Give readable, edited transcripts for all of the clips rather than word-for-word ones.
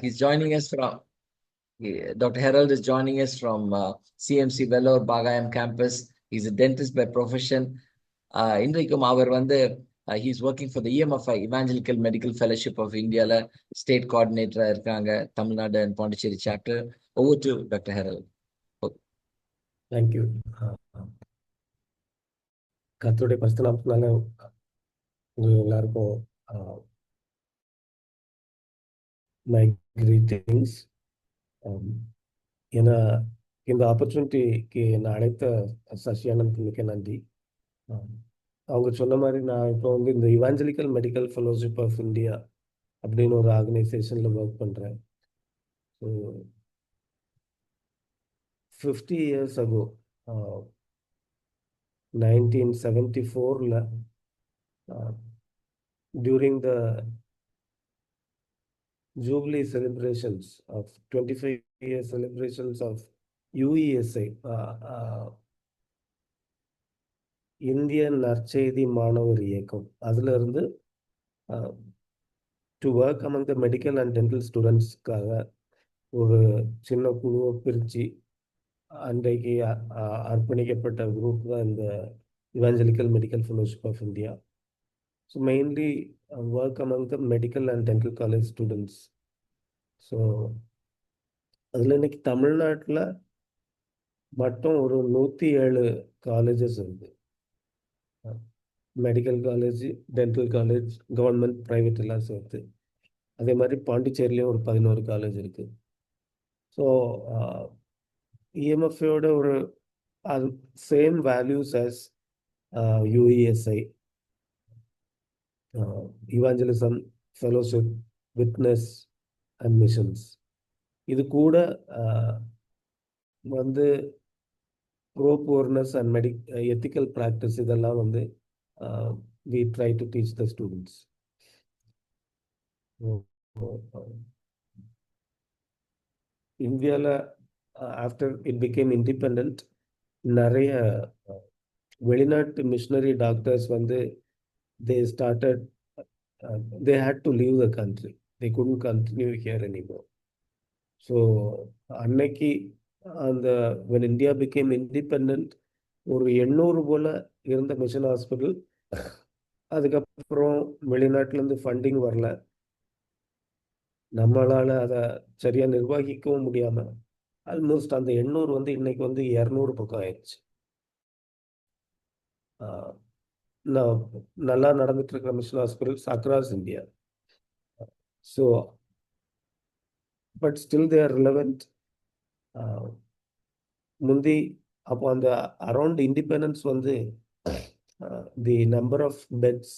He's joining us from, Dr. Harold is joining us from CMC Vellore Bagayam campus. He's a dentist by profession. இன்றைக்கும் அவர் வந்து he's working for the EMFI, Evangelical Medical Fellowship of India, state coordinator இருக்காங்க, Tamil Nadu and Pondicherry chapter. Over to Dr. Harold. Thank you. கர்த்தருடைய பரிசுத்த நாமத்தினால எல்லாருக்கும் my greetings. ஏன்னா இந்த ஆப்பர்ச்சுனிட்டிக்கு நான் அழைத்த சசியானந்த் மிக்க நன்றி. அவங்க சொன்ன மாதிரி நான் இப்போ வந்து இந்த evangelical medical fellowship of India அப்படின்னு ஒரு ஆர்கனைசேஷனில் ஒர்க் பண்ணுறேன். So 50 years ago, 1974, during the Jubilee celebrations of 25-year celebrations of UESI, Indian நற்செய்தி மாணவர் இயக்கம், அதுல இருந்து to work among the medical and dental ஸ்டூடெண்ட்ஸ்க்காக ஒரு சின்ன குழுவை பிரித்து அன்றைக்கு அர்ப்பணிக்கப்பட்ட குரூப் தான் இந்த evangelical medical fellowship of India. So mainly work among the medical and dental college students. So அதில் இன்னைக்கு தமிழ்நாட்டில் மட்டும் ஒரு 107 காலேஜஸ் இருக்குது. Medical college, dental college, government, private எல்லாம் சேர்த்து. அதே மாதிரி பாண்டிச்சேரியிலையும் ஒரு 11 காலேஜ் இருக்குது. ஸோ இஎம்எஃப்ஐயோட ஒரு same values as UESI, evangelism, fellowship, witness and missions. இது கூட வந்து pro poorness and ethical practice, இதெல்லாம் வந்து we try to teach the students. இந்தியாவில் ஆஃப்டர் இட் பிகேம் இண்டிபெண்ட், நிறைய வெளிநாட்டு மிஷனரி டாக்டர்ஸ் வந்து they had to leave the country. They couldn't continue here anymore. So அன்னைக்கு அந்த when India became independent, ஒரு 800 போல இருந்த மிஷன் ஹாஸ்பிட்டல், அதுக்கப்புறம் வெளிநாட்டிலேருந்து ஃபண்டிங் வரல, நம்மளால் அதை சரியாக நிர்வகிக்கவும் முடியாமல் ஆல்மோஸ்ட் அந்த 800 வந்து இன்னைக்கு வந்து 200 பக்கம் ஆயிடுச்சு. நல்லா நடந்துட்டு இருக்கிற mission hospitals across India. So but still they are relevant. முந்தி அப்போ அந்த அரௌண்ட் இண்டிபெண்டன்ஸ் வந்து the number of beds,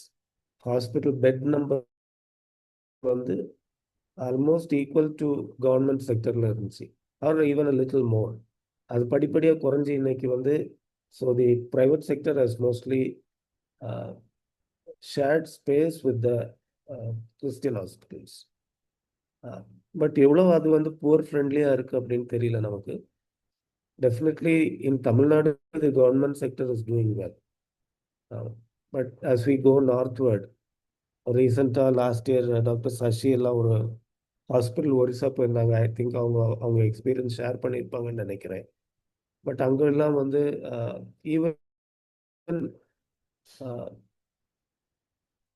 hospital bed number வந்து ஆல்மோஸ்ட் ஈக்குவல் டு கவர்மெண்ட் செக்டரில் இருந்துச்சு, or even a little more. அது படிப்படியாக குறைஞ்சி இன்னைக்கு வந்து so the private sector has mostly shared space with the Christian hospitals. But எவ்வளோ அது வந்து புவர் ஃப்ரெண்ட்லியாக இருக்குது அப்படின்னு தெரியல நமக்கு. Definitely in Tamil Nadu the government sector is doing well. But as we go northward, ரீசெண்டாக லாஸ்ட் இயர் டாக்டர் சசி எல்லாம் ஒரு ஹாஸ்பிட்டல் ஒரிசா போயிருந்தாங்க. ஐ திங்க் அவங்க எக்ஸ்பீரியன்ஸ் ஷேர் பண்ணியிருப்பாங்கன்னு நினைக்கிறேன். பட் அங்கெல்லாம் வந்து ஈவன்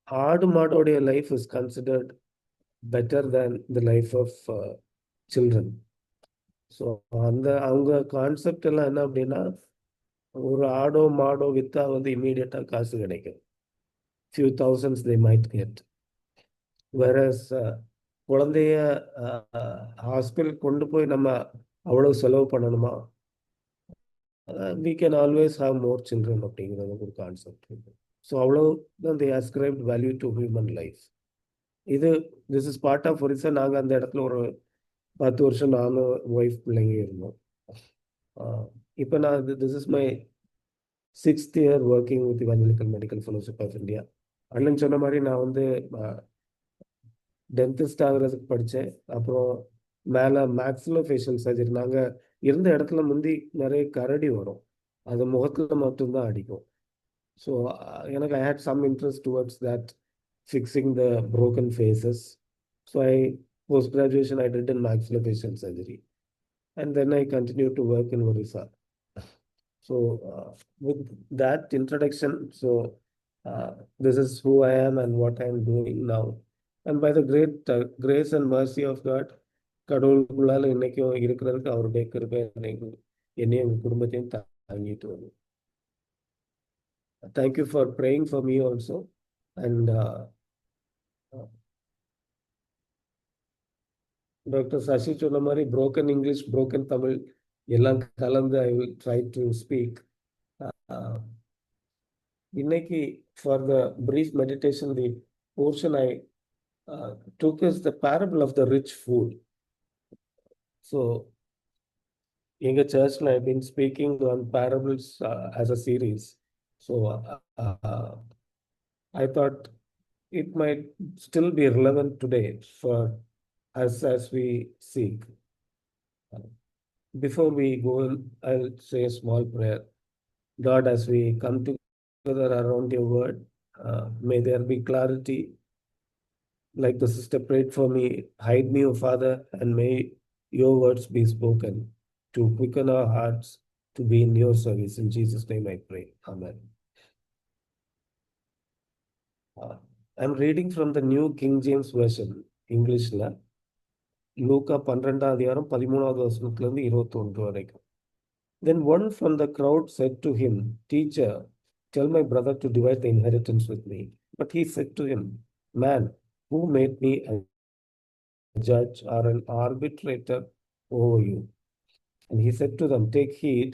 ஆடு மாடோடைய life is considered better than the life of children. So அவங்க கான்செப்ட் எல்லாம் என்ன அப்படின்னா, ஒரு ஆடோ மாடோ விற்றா வந்து இம்மீடியட்டாக காசு கிடைக்கும், few thousands they might get. Whereas குழந்தைய ஹாஸ்பிட்டல் கொண்டு போய் நம்ம அவ்வளோ செலவு பண்ணணுமா, we can always have more children அப்படிங்கிறது ஒரு கான்செப்ட். ஸோ அவ்வளோ தான் they ascribed value to human life. This is part of Orissa. நாங்கள் அந்த இடத்துல ஒரு 10 வருஷம் நானும் ஒய்ஃப் பிள்ளைங்க இருந்தோம். இப்போ நான் this is my 6th year working with evangelical medical fellowship of India. அண்ணன் சொன்ன மாதிரி நான் வந்து டென்டிஸ்ட் ஆகிறதுக்கு படித்தேன். அப்புறம் மேலே மேக்ஸிலோஃபேஷியல் சர்ஜரி. நாங்கள் இருந்த இடத்துல முந்தி நிறைய கரடி வரும், அது முகத்தில் மட்டும்தான் அடிக்கும். ஸோ எனக்கு I had some interest towards that, fixing the broken faces. So I Post-graduation, I did in maxillofacial surgery. And then I continued to work in Orissa. So with that introduction, this is who I am and what I am doing now. And by the great grace and mercy of God, கடவுளுக்குள்ளால இன்னைக்கும் இருக்கிறதுக்கு அவருடைய கிருபை என்னையும் எங்க குடும்பத்தையும் தாங்கிட்டு வருது. Thank you for praying for me also. And Dr. Sashi சொன்ன மாதிரி broken English, broken Tamil எல்லாம் கலந்து I will try to speak. இன்னைக்கு for the brief meditation, the portion I took is the parable of the rich fool. So in the church, I've been speaking on parables as a series. So I thought it might still be relevant today for us as we seek. Before we go in, I'll say a small prayer. God, as we come together around your word, may there be clarity. Like the sister prayed for me, hide me, O Father, and may your words be spoken to quicken our hearts to be in your service. In Jesus' name I pray. Amen. I'm reading from the New King James Version, English. லூக்கா 12:13 வரைக்கும். Then one from the crowd said to him, Teacher, tell my brother to divide the inheritance with me. But he said to him, Man, who made me a judge or an arbitrator over you? And he said to them, Take heed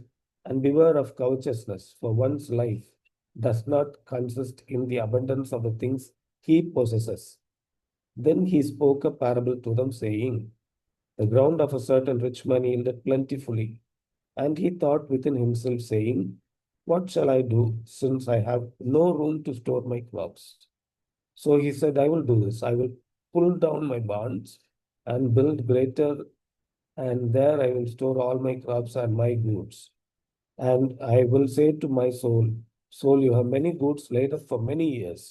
and beware of covetousness, for one's life does not consist in the abundance of the things he possesses. Then he spoke a parable to them, saying, The ground of a certain rich man yielded plentifully. And he thought within himself, saying, What shall I do, since I have no room to store my crops? So he said, I will do this. I will pull down my barns and build greater, and there I will store all my crops and my goods. And I will say to my soul, Soul, you have many goods laid up for many years.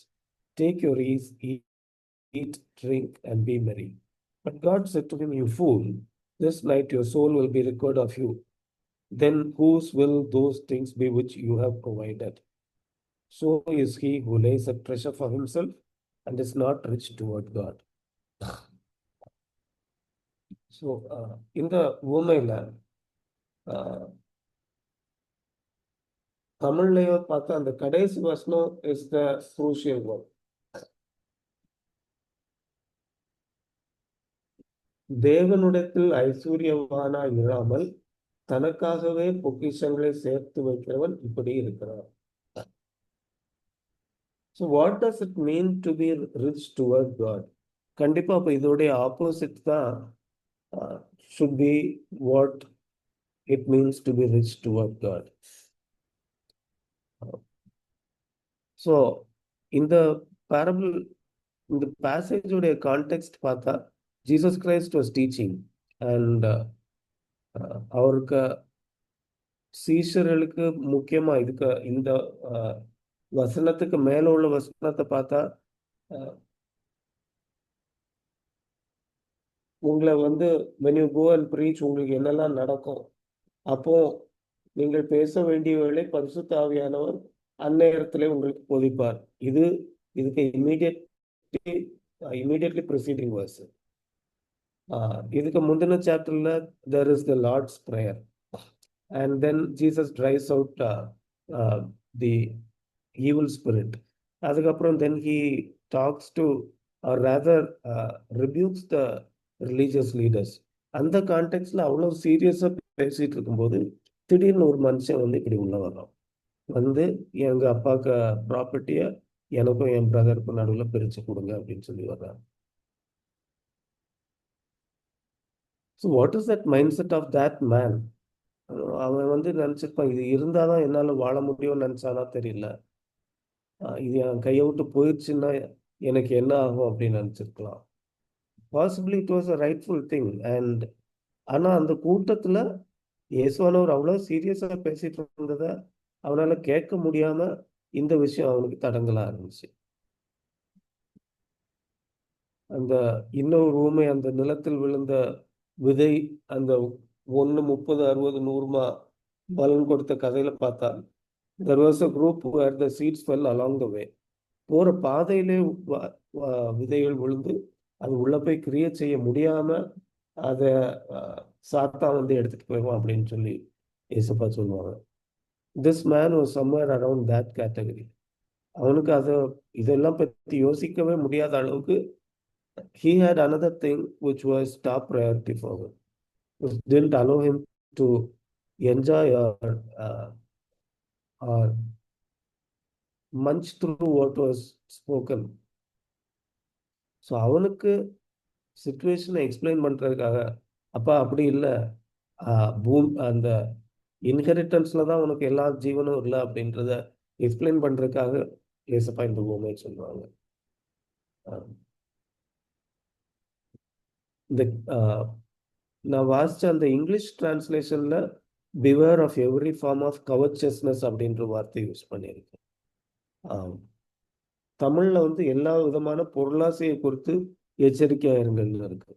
Take your ease, eat, drink, and be merry. But God said to him, You fool, this night your soul will be required of you. Then whose will those things be which you have provided? So is he who lays up treasure for himself and is not rich toward God. So in the ஊமையில தமிழ்லயோ பார்த்தா அந்த கடைசி வசனம் is the crucial one. தேவனுடத்தில் ஐஸ்வர்யவானா இராமல் தனக்காகவே பொக்கிஷங்களை சேர்த்து வைக்கிறவன் இப்படி இருக்கிறான். So what does it mean to be rich toward God? கண்டிப்பா அப்ப இதோடைய ஆப்போசிட் தான் should be what it means to be rich toward God. So in the parable, in the passage உடைய கான்டெக்ஸ்ட் பார்த்தா Jesus Christ was teaching and அவருக்கு சீஷர்களுக்கு முக்கியமா இதுக்கு இந்த வசனத்துக்கு மேல உள்ள வசனத்தை பார்த்தா உங்களை when you go and preach உங்களுக்கு என்னெல்லாம் நடக்கும், அப்போ நீங்கள் பேச வேண்டிய வேளை பரிசுத்த ஆவியானவர் அந்நேரத்திலே உங்களுக்கு போதிப்பார். இதுக்கு immediately preceding verse. இதுக்கு முந்தின சாப்டர்ல there is the Lord's Prayer, and then Jesus drives out the evil spirit. அதுக்கப்புறம் then he talks to, or rather rebukes the religious leaders. அந்த கான்டெக்ட்ல அவ்வளவு சீரியஸா பேசிட்டு இருக்கும்போது திடீர்னு ஒரு மனுஷன் இப்படி உள்ள வர்றான், எங்க அப்பாவுக்கு ப்ராப்பர்ட்டிய எனக்கும் என் பிரதருக்கும் நடுவில் பிரிச்சு கொடுங்க அப்படின்னு சொல்லி வர்றான். So what is that mindset of that man? அவன் நினைச்சிருப்பான், இது இருந்தாதான் என்னால வாழ முடியும்னு நினைச்சானா தெரியல, இது என் கையை விட்டு போயிடுச்சுன்னா எனக்கு என்ன ஆகும் அப்படின்னு நினைச்சிருக்கலாம். Possibly it was a rightful thing. And ஆனா அந்த கூட்டத்துல இயேசுவானவர் அவ்வளவு சீரியஸா பேசிட்டு இருந்தத அவனால கேட்க முடியாம இந்த விஷயம் அவனுக்கு தடங்கலா இருந்துச்சு. அந்த இன்னொரு ஊமை அந்த நிலத்தில் விழுந்த விதை அந்த 1, 30, 60, 100 பலன் கொடுத்த கதையில பார்த்தா there was a group where the seeds fell along the way. போற பாதையிலே விதைகள் விழுந்து அது உள்ள போய் கிரியேட் செய்ய முடியாம அதை சாத்தா வந்து எடுத்துட்டு போயிடுவான் அப்படின்னு சொல்லி ஏசப்பா சொல்லுவாங்க. This man was somewhere around that category. அவனுக்கு அதை இதெல்லாம் பற்றி யோசிக்கவே முடியாத அளவுக்கு he had another thing which was top priority for him, which didn't allow him to enjoy or munch through what was spoken. So அவனுக்கு சுச்சுவேஷனை எக்ஸ்பிளைன் பண்ணுறதுக்காக அப்பா அப்படி இல்லை, அந்த இன்ஹெரிட்டன்ஸில் தான் உனக்கு எல்லா ஜீவனும் இல்லை அப்படின்றத எக்ஸ்பிளைன் பண்ணுறதுக்காக ஏசப்பா இந்த பூமியை சொல்லுவாங்க. இந்த நான் வாசித்த அந்த இங்கிலீஷ் டிரான்ஸ்லேஷனில் beware of every form of covetousness அப்படின்ற வார்த்தை யூஸ் பண்ணியிருக்கேன். தமிழில் வந்து எல்லா விதமான பொருளாசையை குறித்து எச்சரிக்கையாக இருங்கள்னு இருக்கு.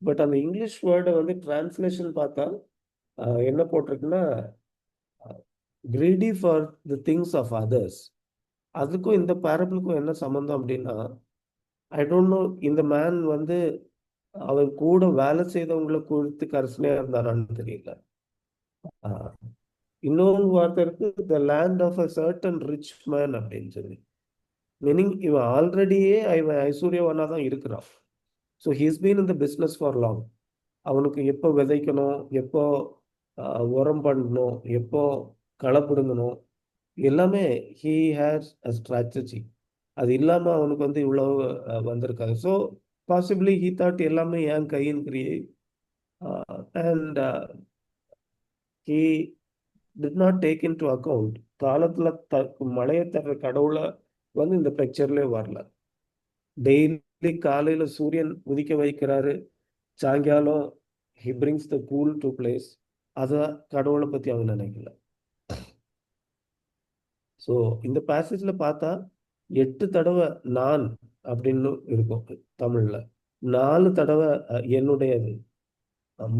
பட் அந்த இங்கிலீஷ் வேர்டை வந்து டிரான்ஸ்லேஷன் பார்த்தா என்ன போட்டிருக்குன்னா greedy for the things of others. அதுக்கும் இந்த பேரபிளுக்கும் என்ன சம்மந்தம் அப்படின்னா, ஐ டோன்ட் நோ இந்த மேன் வந்து அவன் கூட வேலை செய்தவங்களை குறித்து கரிசனையா இருந்தானான்னு தெரியல. இன்னொரு வார்த்தை இருக்கு, the land of a certain rich man அப்படின்னு சொல்லி. மீனிங் இவன் ஆல்ரெடியே இவன் ஐஸ்வர்யவானா தான் இருக்கிறான். So he's been in the business for long. அவனுக்கு எப்போ விதைக்கணும், எப்போ உரம் பண்ணணும், எப்போ களை பிடுங்கணும், எல்லாமே ஹீ ஹேஸ் அ ஸ்ட்ராட்டஜி. அது இல்லாமல் அவனுக்கு வந்து இவ்வளோ வந்திருக்காது. ஸோ பாசிபிளி ஹீ தாட் எல்லாமே என் கையின் கிரியை. And he did not take in to account காலத்தில் மழையை தர்ற கடவுளை வந்து இந்த பிக்சர்லேயே வரல. டெய்லி காலையில் சூரியன் உதிக்க வைக்கிறாரு, சாயங்காலம் he brings the cool to place. அதை கடவுளை பற்றி அவன் நினைக்கல. ஸோ இந்த பேசேஜில் பார்த்தா 8 தடவை நான் அப்படின்னு இருக்கும் தமிழில், 4 தடவை என்னுடையது,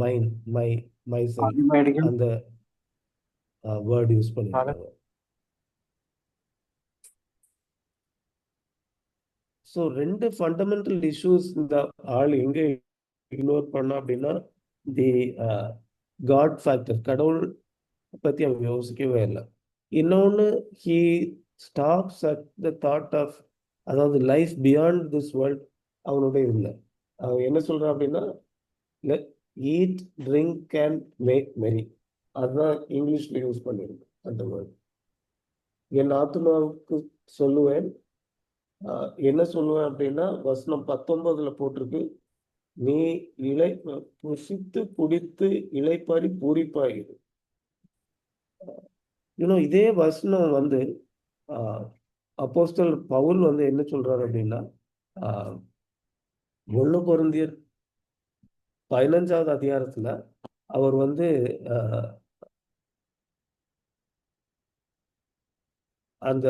மைன், மை செல்ஃப், அந்த வேர்ட் யூஸ் பண்ணிருக்காங்க. ஸோ 2 ஃபண்டமெண்டல் இஷ்யூஸ் இந்த ஆள் எங்கே இக்னோர் பண்ணா அப்படின்னா, தி காட் ஃபேக்டர், கடவுள் பற்றி அவன் யோசிக்கவே இல்லை. இன்னொன்று, he stops at the thought of, அதாவது லைஃப் பியாண்ட் திஸ் வேர்ல்ட் அவனுடைய இல்லை. அவன் என்ன சொல்கிறான் அப்படின்னா, ஈட், ட்ரிங்க் அண்ட் மேக் மெரி. அதுதான் இங்கிலீஷில் யூஸ் பண்ணியிருக்கு அந்த வேர்ட். என் ஆத்மாவுக்கு சொல்லுவேன், என்ன சொல்லுவேன் அப்படின்னா, வசனம் 19 போட்டிருக்கு, நீ புசித்து குடித்து இளைப்பாரி பூரிப்பாயிரு. இன்னும் இதே வசனம் வந்து அப்போஸ்தலர் பவுல் வந்து என்ன சொல்றாரு அப்படின்னா, 1 கொரிந்தியர் 15வது அதிகாரத்துல அவர் வந்து அந்த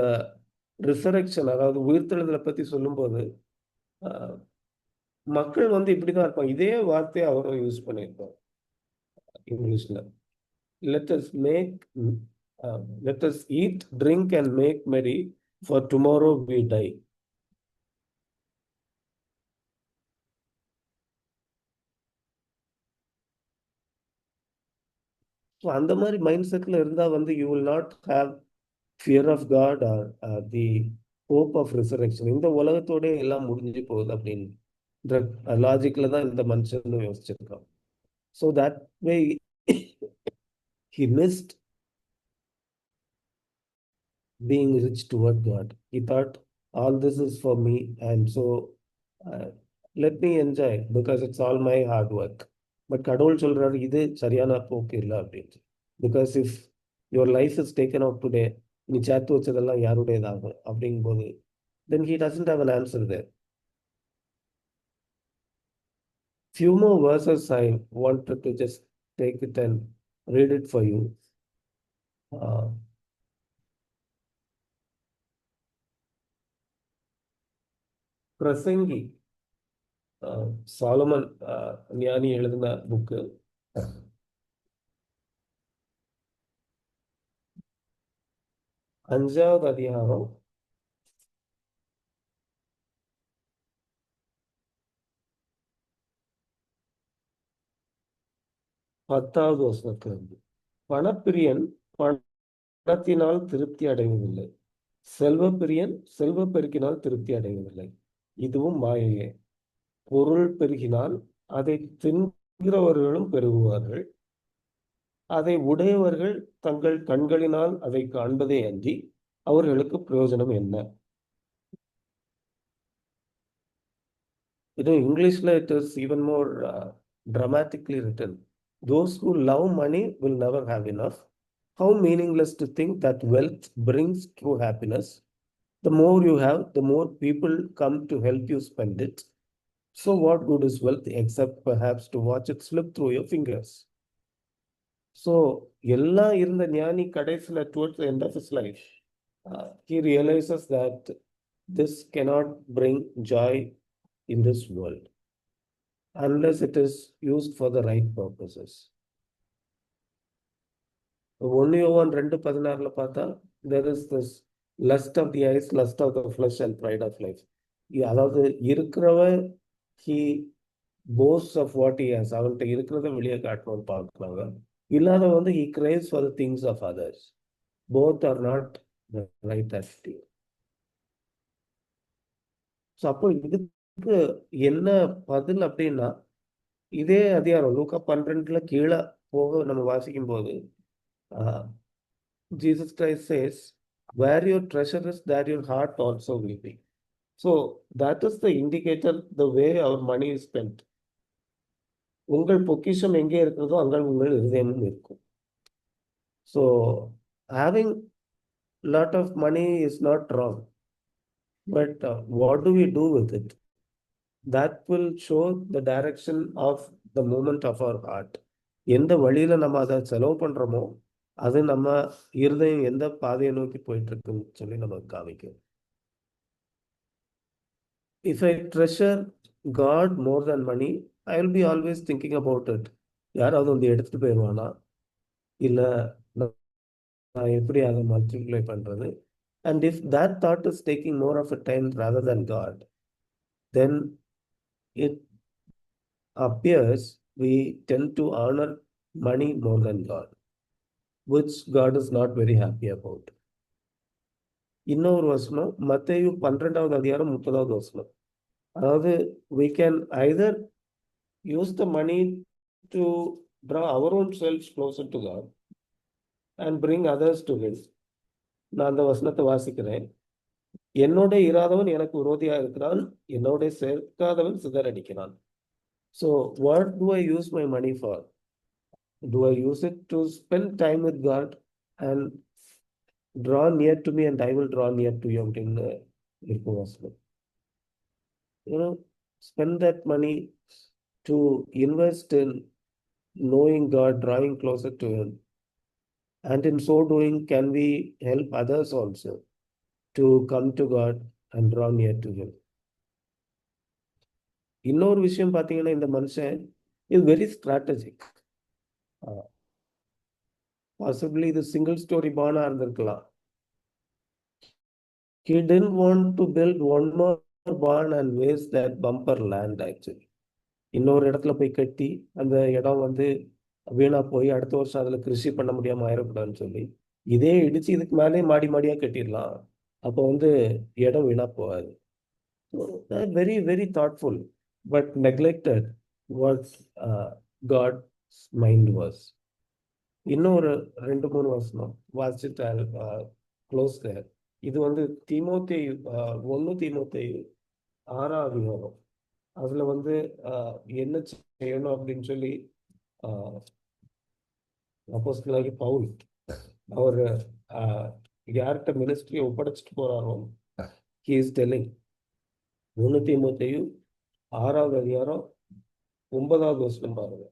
ரிசரக்ஷன், அதாவது உயிர்த்தெழுதலை பத்தி சொல்லும்போது மக்கள் வந்து இப்படிதான் இருப்பாங்க. இதே வார்த்தையை அவரும் யூஸ் பண்ணியிருப்பார் இங்கிலீஷ்ல. let us eat, drink and make merry, for tomorrow we die. So அந்த மாதிரி மைண்ட் செட்டில் இருந்தால் வந்து you will not have fear of God or the hope of resurrection. இந்த உலகத்தோட எல்லாம் முடிஞ்சு போகுது அப்படின்ற லாஜிக்கில் தான் இந்த மனுஷன் யோசிச்சிருக்கான். So that way he missed being rich toward God. He thought all this is for me, and so let me enjoy because it's all my hard work. But கடவுள் சொல்றாரு, இது சரியான போக்கு இல்லை அப்படின்னு. Because if your life is taken out today, நீ சேர்த்து வச்சதெல்லாம் யாருடையதாகும் அப்படிங்கும்போது, then he doesn't have an answer there. Few more verses I wanted to just take it and read it for you. பிரசங்கி சாலமன் ஞானி எழுதின புக்கு. 5வது அதிகாரம் 10வது வசனத்திலிருந்து. பணப்பிரியன் பணத்தினால் திருப்தி அடைவதில்லை, செல்வப்பிரியன் செல்வ பெருக்கினால் திருப்தி அடைவதில்லை, இதுவும் மாயையே. பொருள் பெருகினால் அதை தின்கிறவர்களும் பெருகுவார்கள், அதை உடையவர்கள் தங்கள் கண்களினால் அதை காண்பதே அன்றி அவர்களுக்கு பிரயோஜனம் என்ன? இங்கிலீஷ்ல it is even more dramatically written. Those who love money will never have enough. How meaningless to think that wealth brings true happiness. The more you have, the more people come to help you spend it. So what good is wealth except perhaps to watch it slip through your fingers? So எல்லாம் இருந்த ஞானி கடைசியில towards the end of his life, he realizes that this cannot bring joy in this world unless it is used for the right purposes. 1 யோவான் 2:16 பார்த்தா, there is this lust of the eyes, lust of the flesh and pride of life. அதாவது இருக்கிறவன் he boasts of what he has. அவன்கிட்ட இருக்கிறத வெளியே காட்டணும்னு பார்க்கறாங்க. இல்லாதவன் வந்து he craves for the things of others. Both are not the right attitude. So அப்போ இதுக்கு என்ன பதில் அப்படின்னா, இதே அதிகாரம் லூக்கா 12 கீழே போக நம்ம வாசிக்கும் போது Jesus Christ says, where your treasure is, there your heart also will be. So that is the indicator, the way our money is spent. உங்கள் பொக்கிஷம் எங்கே இருக்கிறதோ அங்கே உங்கள் இருதயமும் இருக்கும். So having lot of money is not wrong, but what do we do with it? That will show the direction of the movement of our heart. எந்த வழியில நம்ம அதை செலவு பண்றோமோ அது நம்ம இருதயம் எந்த பாதையை நோக்கி போயிட்டு இருக்குன்னு சொல்லி நமக்கு காமிக்கும். If I treasure God more than money, I will be always thinking about it. யாராவது வந்து எடுத்துட்டு போயிடுவானா, இல்ல நான் எப்படி அதை மல்டிப்ளை பண்றது? And if that thought is taking more of a time rather than God, then it appears we tend to honor money more than God, which God is not very happy about. இன்னொரு வசனம் மத்தேயு 12வது அதிகாரம் 30வது வசனம். அதாவது we can either use the money to draw our own selves closer to God and bring others to Him. நான் அந்த வசனத்தை வாசிக்கிறேன். என்னோட இராதவன் எனக்கு விரோதியா இருக்கிறான், என்னோட சேர்க்காதவன் சிதறடிக்கிறான். So what do I use my money for? Do I use it to spend time with God and draw near to me and I will draw near to you? Spend that money to invest in knowing God, drawing closer to Him. And in so doing, can we help others also to come to God and draw near to Him? இன்னொரு விஷயம் பார்த்தீங்கன்னா, இந்த மனுஷன் is very strategic. Possibly the single story barn இருந்திருக்கலாம். He didn't want to build one more barn and waste that bumper land actually. இன்னொரு இடத்துல போய் கட்டி அந்த இடம் வந்து வீணா போய் அடுத்த வருஷம் அதுல கிருஷி பண்ண முடியாம ஆயிடக்கூடாதுன்னு சொல்லி இதே இடிச்சு இதுக்கு மேலே மாடி மாடியா கட்டிடலாம். அப்போ வந்து இடம் வீணா போகாது. Very very thoughtful, but neglected what God's mind was. இன்னொரு 2-3 வசனம் வாசிச்சுட்டு க்ளோஸ் தேர். இது வந்து தீமோத்தேயு 1 தீமோத்தேயு 6வது அதிகாரம். அதுல வந்து என்ன செய்யணும் அப்படின்னு சொல்லி அப்போஸ்தலனாகிய பவுல் அவர் யார்கிட்ட மினிஸ்ட்ரியை ஒப்படைச்சிட்டு போறாரோ he is telling. 1 தீமோத்தேயு 6வது அதிகாரம் 9வது வசனம் பாருங்க.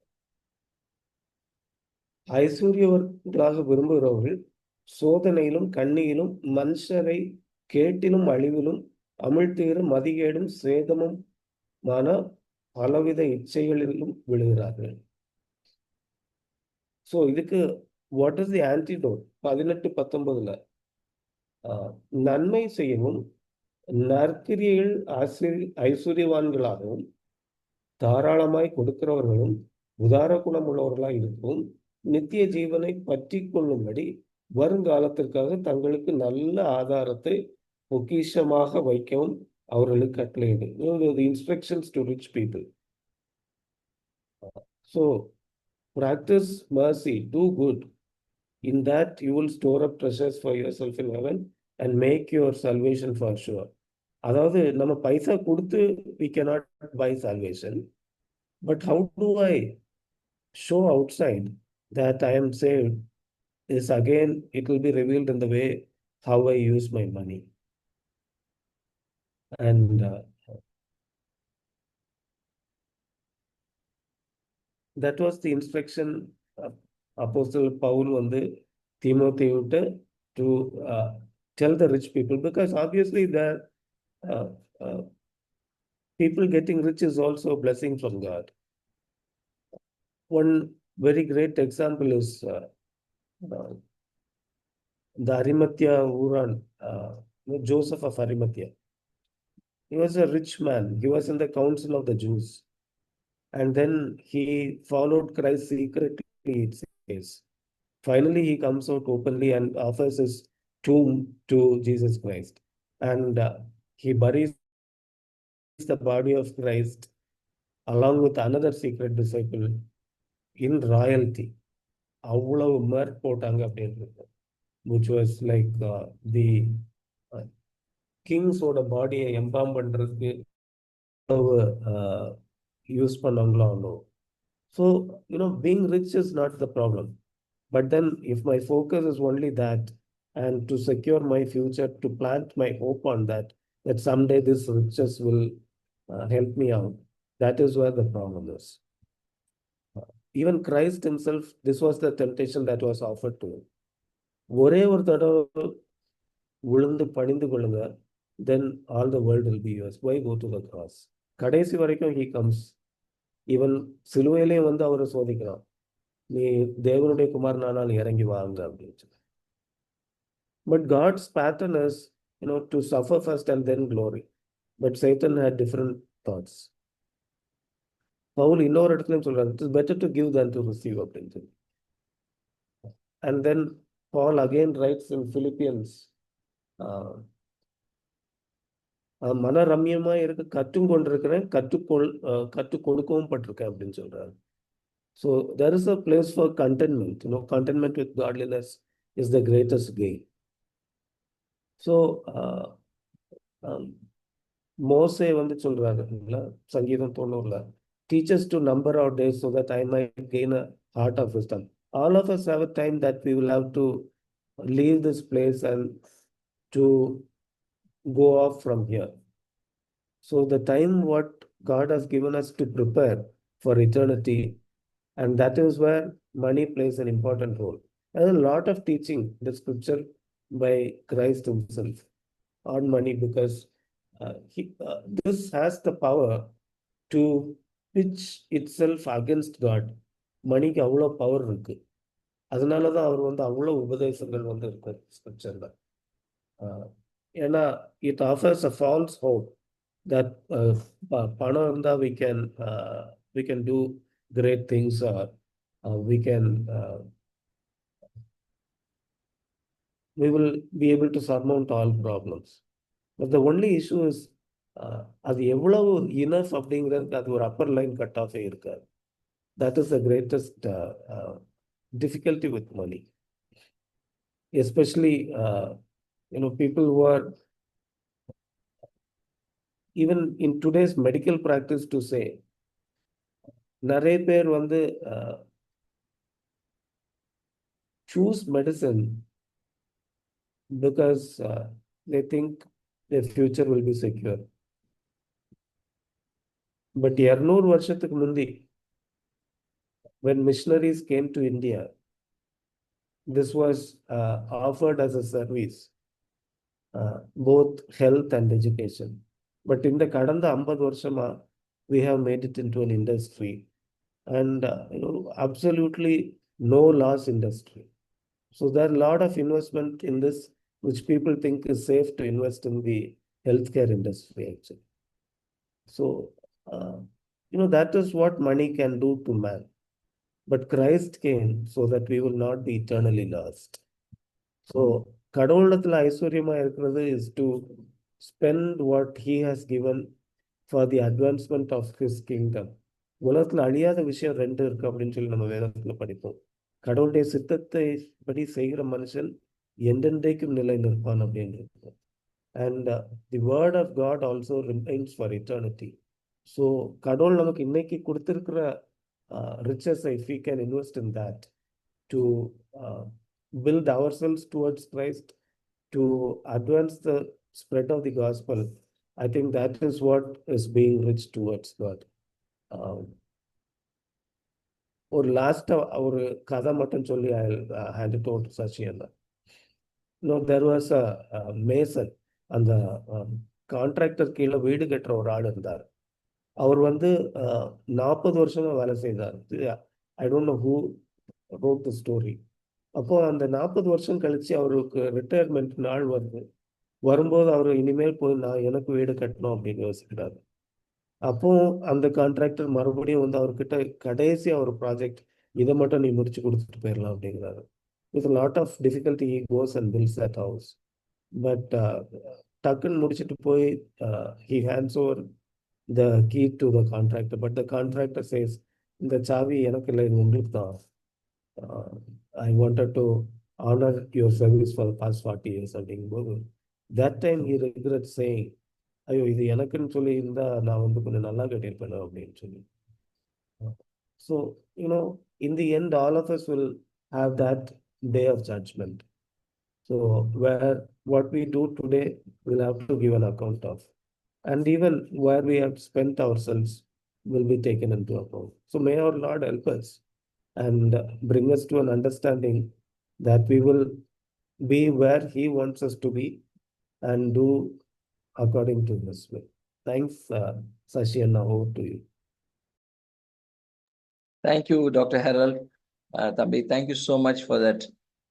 ஐஸ்வர்யவர்களாக விரும்புகிறவர்கள் சோதனையிலும் கண்ணியிலும் மனுஷரை கேட்டிலும் அழிவிலும் அமிழ்த்துகிற மதிகேடும் சேதமுமான பலவித இச்சைகளிலும் விழுகிறார்கள். ஸோ இதுக்கு வாட் இஸ் தி ஆன்டிடோட்? 18-19ல நன்மை செய்யவும் நற்கிரியைகள் ஐஸ்வர்யவான்களாகவும் தாராளமாய் கொடுக்கிறவர்களும் உதார குணம் உள்ளவர்களாய் இருக்கவும் நித்திய ஜீவனை பற்றி கொள்ளும்படி வருங்காலத்திற்காக தங்களுக்கு நல்ல ஆதாரத்தை பொக்கிஷமாக வைக்கவும் அவர்களுக்கு கட்டளையிடு. Instructions to rich people. So practice mercy, do good. In that you will store up treasures for yourself in heaven and make your salvation for sure. அதாவது நம்ம பைசா கொடுத்து we cannot buy salvation. But how do I show outside that I am saved? Is again, it will be revealed in the way how I use my money. And that was the instruction Apostle Paul வந்து Timothy விட்டு to tell the rich people, because obviously the people getting rich is also a blessing from God. One very great example is the Arimathea Uran, Joseph of Arimathea. He was a rich man. He was in the council of the Jews. And then he followed Christ secretly, it says. Finally, he comes out openly and offers his tomb to Jesus Christ. And he buries the body of Christ along with another secret disciple in royalty. அவ்வளவு Merck போட்டாங்க அப்படின்றது, which was like the கிங்ஸோட பாடியை எம்பாம் பண்றதுக்கு use பண்ணாங்களோ அவ்வளோ. So being rich is not the problem. But then if my focus is only that, and to secure my future, to plant my hope on that someday this riches will help me out, that is where the problem is. Even Christ himself, this was the temptation that was offered to him. ஒரே ஒரு தடவை விழுந்து பணிந்து கொள்ளுங்க, then all the world will be yours. Why go to the cross? கடைசி வரைக்கும் he comes. Even சிலுவையிலையும் வந்து அவரை சோதிக்கிறான், நீ தேவனுடைய குமாரனானால் இறங்கி வாங்க அப்படின்னு சொல்லி. But God's pattern is to suffer first and then glory. But Satan had different thoughts. Paul இன்னொரு இடத்துலையும் சொல்றாரு, it is better to give than to receive அப்படின்னு சொல்லி. And then Paul again writes in Philippians, மனரம்யமா இருக்க கற்றும் கொண்டிருக்கிறேன், கற்றுக் கொடுக்கவும் பட்டிருக்கேன் அப்படின்னு சொல்றாரு. So there is a place for contentment. Contentment with godliness is the greatest gain. So மோசே வந்து சொல்றாரு சங்கீதம் 90ல, teach us to number our days so that I might gain a heart of wisdom. All of us have a time that we will have to leave this place and to go off from here. So the time what God has given us to prepare for eternity, and that is where money plays an important role. There is a lot of teaching in the scripture by Christ himself on money, because this has the power to pitch itself against God. மணிக்கு அவ்வளோ power இருக்கு. அதனாலதான் அவர் வந்து அவ்வளோ உபதேசங்கள் வந்து இருக்கு ஸ்கிரிப்சர்ல. ஏன்னா it offers a false hope that பணம் இருந்தா we can do great things, or we will be able to surmount all problems. But the only issue is அது எவ்வளவு enough அப்படிங்கிறதுக்கு அது ஒரு upper line cut off இருக்காது. That is the greatest difficulty with money. Especially people who are even in today's medical practice to say, நிறைய பேர் வந்து choose medicine because they think their future will be secure. But 200 வருஷத்துக்கு முந்தி, when missionaries came to India, this was offered as a service, both health and education. But in the கடந்த 50 வருஷமா we have made it into an industry, and absolutely no loss industry. So there are a lot of investment in this, which people think is safe to invest in the healthcare industry actually. So uh, that is what money can do to man. But Christ came so that we will not be eternally lost. So கடவுளிடத்துல ஐஸ்வர்யமா இருக்கிறது is to spend what he has given for the advancement of his kingdom. உலகத்துல அழியாத விஷயம் ரெண்டு இருக்கு அப்படின்னு சொல்லி நம்ம வேதத்துல படிப்போம். கடவுளுடைய சித்தத்தை படி செய்கிற மனுஷன் என்றென்றைக்கும் நிலை நிற்பான் அப்படின்னு இருக்கும். And the word of God also remains for eternity. So கடவுள் நமக்கு இன்னைக்கு கொடுத்திருக்கிற riches, if we can invest in that to build ourselves towards Christ, to advance the spread of the gospel, I think that is what is being rich towards God. ஒரு லாஸ்டா ஒரு கதை மட்டும் சொல்லி I'll hand it over to Sashi. There was a mason, அந்த contractor கீழே வீடு கட்டுற ஒரு ஆள் இருந்தார். அவர் 40 வருஷமா வேலை செய்தார். I don't know who wrote the story. அப்போ அந்த 40 வருஷம் கழிச்சு அவருக்கு ரிட்டையர்மெண்ட் நாள் வரும்போது அவர் இனிமேல் போய் நான் எனக்கு வீடு கட்டணும் அப்படின்னு யோசிக்கிறாரு. அப்போ அந்த கான்ட்ராக்டர் மறுபடியும் அவர்கிட்ட கடைசி ஒரு ப்ராஜெக்ட் இதை மட்டும் நீ முடிச்சு கொடுத்துட்டு போயிடலாம் அப்படிங்கிறாரு. With lot of difficulty he goes and builds that house. பட் டக்குன்னு முடிச்சுட்டு போய் he hands over the key to the contractor, but the contractor says, இந்த சாவி எனக்கு இல்லை, இது உங்களுக்கு தான். I wanted to honor your service for the past 40 years அப்படிங்கும்போது that time he regrets saying, ஐயோ இது எனக்குன்னு சொல்லி இருந்தா நான் கொஞ்சம் நல்லா கட்டியிருப்பேன் அப்படின்னு சொல்லி. So in the end all of us will have that day of judgment. So where what we do today we'll have to give an account of, and even where we have spent ourselves will be taken into account. So may our Lord help us and bring us to an understanding that we will be where he wants us to be and do according to his will. Thanks, Sashi, and now over to you. Thank you, Dr. Harold. Thambi, thank you so much for that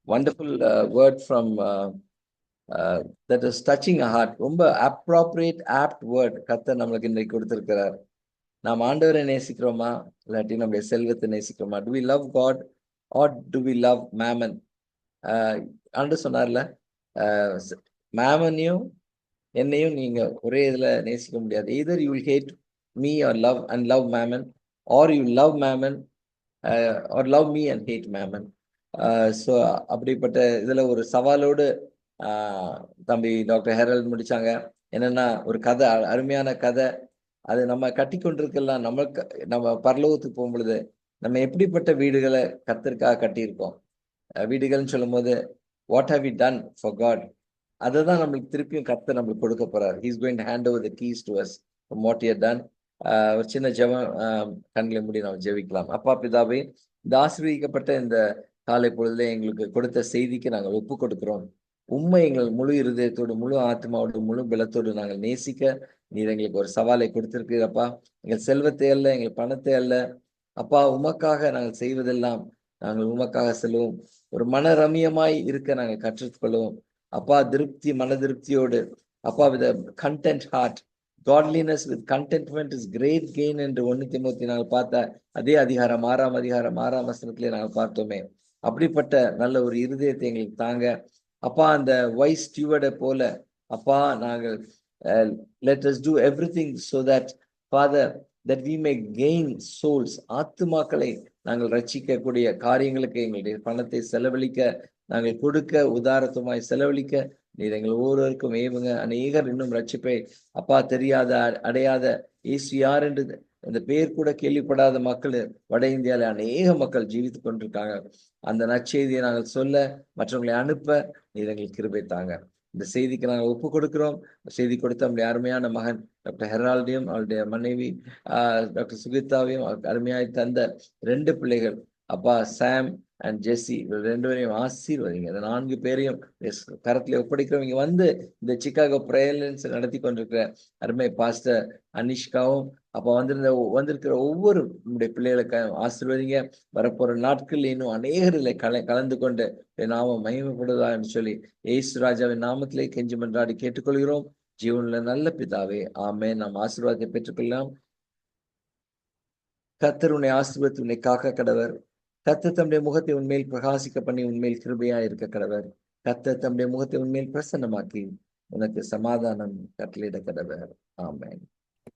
wonderful word from that is touching a heart. ரொம்ப appropriate, apt word கர்த்தர் நம்மளுக்கு இன்றைக்கு கொடுத்திருக்கிறார். நாம் ஆண்டவரை நேசிக்கிறோமா இல்லாட்டி நம்முடைய செல்வத்தை நேசிக்கிறோமா? Do we love God or do we love mammon? ஆண்டவர் சொன்னார்ல, மேமனையும் என்னையும் நீங்க ஒரே இதுல நேசிக்க முடியாது. either you will hate me or love mammon, or you love mammon or love me and hate mammon. So அப்படிப்பட்ட இதுல ஒரு சவாலோடு தம்பி டாக்டர் ஹெரல்ட் முடிச்சாங்க. என்னன்னா ஒரு கதை, அருமையான கதை. அது நம்ம கட்டி கொண்டிருக்கலாம். நம்ம பரலோகத்துக்கு போகும் பொழுது நம்ம எப்படிப்பட்ட வீடுகளை கர்த்தருக்காக கட்டியிருக்கோம். வீடுகள்னு சொல்லும் போது what have you done for God, அதை தான் நம்மளுக்கு திருப்பியும் கர்த்தர் நம்மளுக்கு கொடுக்க போறாரு. He's going to hand over the keys to us from what you have done. ஒரு சின்ன ஜெபம் கண்களை மூடி நம்ம ஜெபிக்கலாம். அப்பா பிதாவே, இந்த ஆசீர்வதிக்கப்பட்ட இந்த காலை பொழுதுல எங்களுக்கு கொடுத்த செய்திக்கு நாங்கள் ஒப்பு கொடுக்கிறோம். உண்மை எங்கள் முழு இருதயத்தோடு, முழு ஆத்மாவோடு, முழு பலத்தோடு நாங்கள் நேசிக்க நீர் எங்களுக்கு ஒரு சவாலை கொடுத்திருக்கிறப்பா. எங்கள் செல்வத்தை அல்ல, எங்கள் பணத்தை அல்ல அப்பா, உமக்காக நாங்கள் செய்வதெல்லாம் நாங்கள் உமக்காக செல்வோம். ஒரு மன ரம்யமாய் இருக்க நாங்கள் கற்றுக்கொள்வோம் அப்பா. திருப்தி, மன திருப்தியோடு அப்பா, with content heart. Godliness with contentment is great gain என்று 1 தீமோத்தேயு நாங்கள் பார்த்த அதே அதிகாரம் 6ஆம் வசனத்திலே நாங்கள் பார்த்தோமே. அப்படிப்பட்ட நல்ல ஒரு இருதயத்தை எங்களுக்கு தாங்க அப்பா. அந்த வைஸ் ஸ்டூவர்டை போல அப்பா நாங்கள் let us do everything so that Father that we may gain souls, ஆத்துமாக்களை நாங்கள் ரட்சிக்கக்கூடிய காரியங்களுக்கு எங்களுடைய பணத்தை செலவழிக்க, நாங்கள் கொடுக்க, உதாரத்துமாய் செலவழிக்க நீர் எங்கள் ஒவ்வொருவருக்கும் ஏவுங்க. அநேகர் இன்னும் ரட்சிப்பை அப்பா தெரியாத, அடையாத, இயேசு யார் என்று இந்த பேர் கூட கேள்விப்படாத மக்கள் வட இந்தியாவில் அநேக மக்கள் ஜீவித்துக் கொண்டிருக்காங்க. அந்த நற்செய்தியை நாங்கள் சொல்ல, மற்றவங்களை அனுப்ப நீர் எங்களுக்கு கிருபை தாங்க. இந்த செய்திக்கு நாங்கள் ஒப்பு கொடுக்கிறோம். செய்தி கொடுத்த நம்முடைய அருமையான மகன் டாக்டர் ஹெரால்டையும் அவருடைய மனைவி டாக்டர் சுகிதாவையும் அருமையாய் தந்த 2 பிள்ளைகள் அப்பா, சாம் அண்ட் ஜெஸ்ஸி, இவங்க 2 பேரையும் ஆசீர்வதிங்க. இந்த 4 பேரையும் கரத்துல ஒப்படைக்கிறவங்க வந்து இந்த சிக்காகோ பிரேயர்லன்ஸ் நடத்தி கொண்டிருக்கிற அருமை பாஸ்டர் அனிஷ்காவும், அப்ப வந்திருக்கிற ஒவ்வொரு நம்முடைய பிள்ளைகளுக்கு ஆசீர்வதிங்க. வரப்போற நாட்கள் இன்னும் அநேகர் இதில் கலந்து கொண்டு நாமம் மகிமைப்படுதா என்று சொல்லி இயேசு ராஜாவின் நாமத்திலே கெஞ்சி மன்றாடி கேட்டுக்கொள்கிறோம். ஜீவனுள்ள நல்ல பிதாவே, ஆமென். நாம் ஆசீர்வாதத்தை பெற்றுக்கொள்ளலாம். கர்த்தர் உன்னை ஆசீர்வதித்து உன்னை காக்க கடவர். கர்த்தர் தம்முடைய முகத்தை உன்மேல் பிரகாசிக்க பண்ணி உன்மேல் கிருபையா இருக்க கடவர். கர்த்தர் தம்முடைய முகத்தை உன்மேல் பிரசன்னமாக்கி உனக்கு சமாதானம் கட்டளையிட கடவர். ஆமென்.